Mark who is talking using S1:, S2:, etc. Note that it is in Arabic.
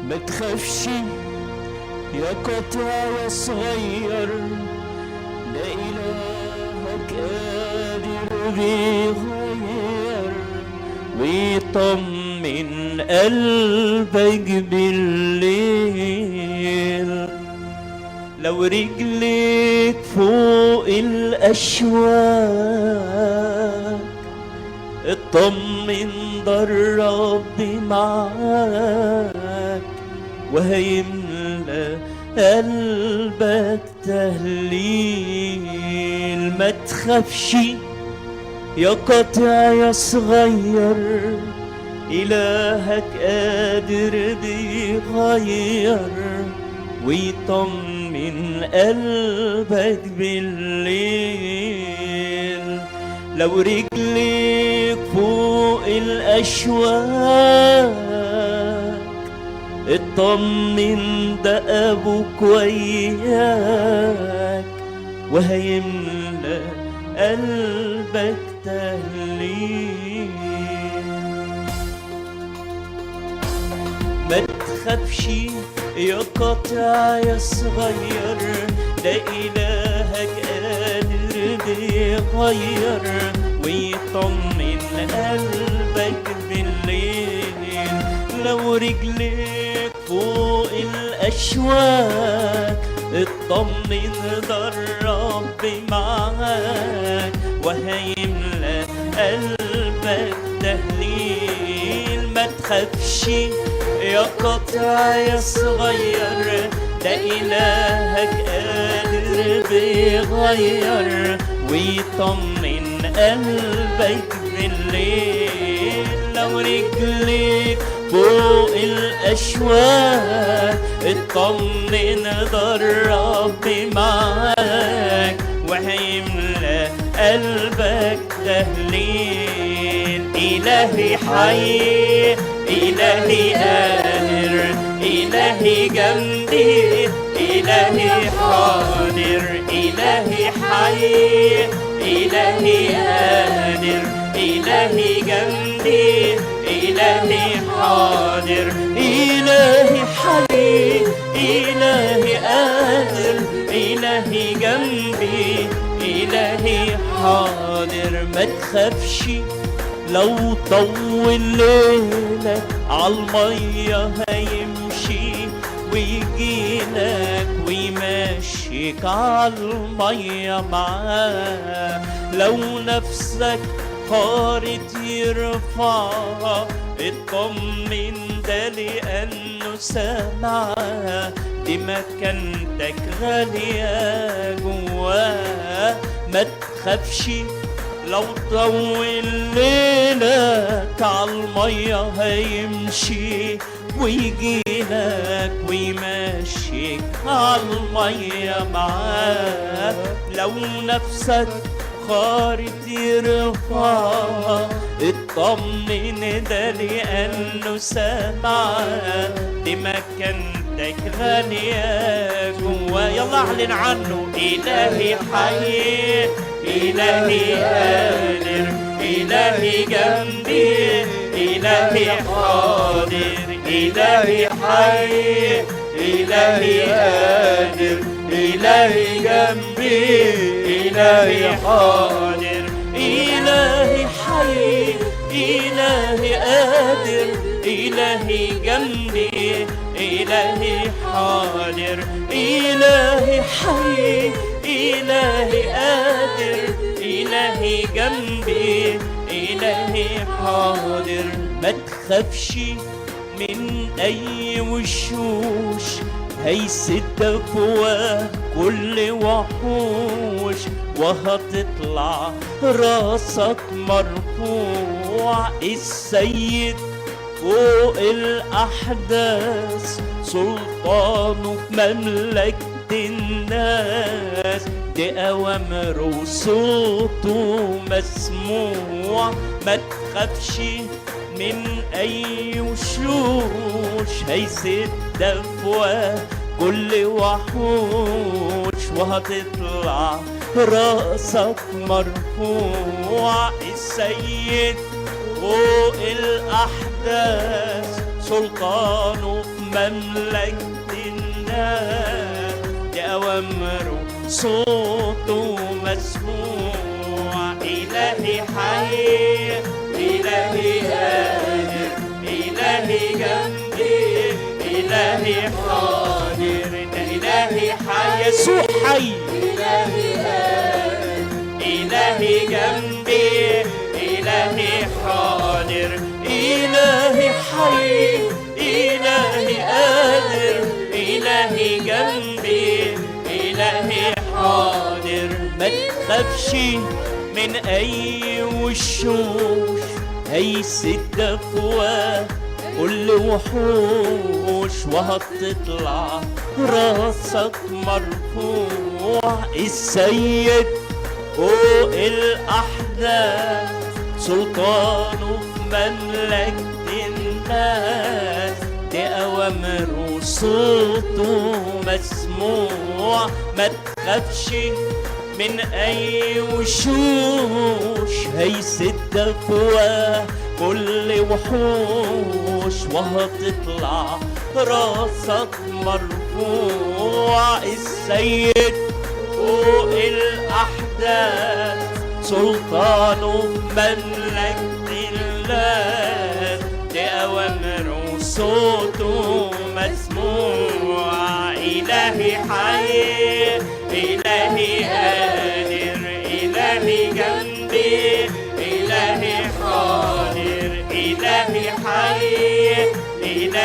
S1: ما تخافش يا قطع يا صغير، لا إلهك قادر بيغير ويطمن قلبك بالليل. لو رجلك فوق الأشواك اطمن ده الرب معاك وهيملى قلبك تهليل. ما تخافش يا قطع يا صغير، إلهك قادر بيغير ويطمن قلبك بالليل. لو رجلك فوق الأشواك اطمن ده أبوك وياك وهيملى قلبك تهليل. ما تخافش يا قطع يا صغير، ده إلهك قادر بيغير ويطمن قلبك بالليل. لو رجلك فوق الأشواك اطمن ده الرب معاك وهيملى قلبك تهليل. ما تخافش يا قطع يا صغير، ده إلهك قادر بيغير ويطمن قلبك بالليل. لو رجلك فوق الأشواك اطمن ده الرب معاك وهيملى قلبك تهليل. إلهي حي، إلهي قادر، إلهي جنبي، إلهي حاضر. إلهي حي، إلهي قادر، إلهي جنبي، إلهي حاضر. إلهي حي، إلهي قادر، إلهي جنبي، إلهي حاضر. ما تخافش لو طول ليلك عالمية هيمشي ويجيلك ويمشيك عالمية معاه. لو نفسك خارج يرفعها اطمن ده لأنه سامعها، دي مكانتك غالية جواه. ما تخافش لو طول ليلك عالمية هيمشي ويجيلك ويمشيك عالمية معاه. لو نفسك خارج يرفعها اطمن ده لأنه سامعها، دي مكانتك غالية جوا. يلا اعلن عنه. إلهي حي، إلهي قادر، إلهي جنبي، إلهي حاضر. إلهي حي، إلهي قادر، إلهي جنبي، إلهي حاضر. إلهي حي، إلهي قادر، إلهي جنبي، إلهي حاضر. إلهي حي، إلهي قادر، إلهي جنبي، إلهي حاضر. ما تخافش من أي وشوش هيسد فوق كل وحوش وهتطلع راسك مرفوع. السيد فوق الأحداث سلطانه في مملكة الناس، دي أوامره وصوته مسموع. ما تخافش من أي وشوش هيسد فوق كل وحوش وهتطلع راسك مرفوع. السيد فوق الأحداث سلطانه في مملكة الناس، بأوامره صوته مسموع. إلهي حي، إلهي قادر، إلهي جنبي، إلهي حاضر. ده إلهي حي، يسوع حي، إلهي قادر، إلهي جنبي، إلهي حاضر. إلهي حي، إلهي قادر، إلهي جنبي، إلهي حاضر. ما تخافش من أي وشوش هيسد أفواه كل وحوش، وهتطلع راسك مرفوع. السيد فوق الأحداث، سلطانه في مملكة الناس، بأوامره صوته مسموع. ما تخافش من أي وشوش هيسد أفواه كل وحوش، وهتطلع راسك مرفوع. السيد فوق الأحداث، سلطانه مملكة الناس، بأوامره صوته مسموع. إلهي حي، إلهي قادر، إلهي جنبي، إلهي حاضر. إلهي حي، إلهي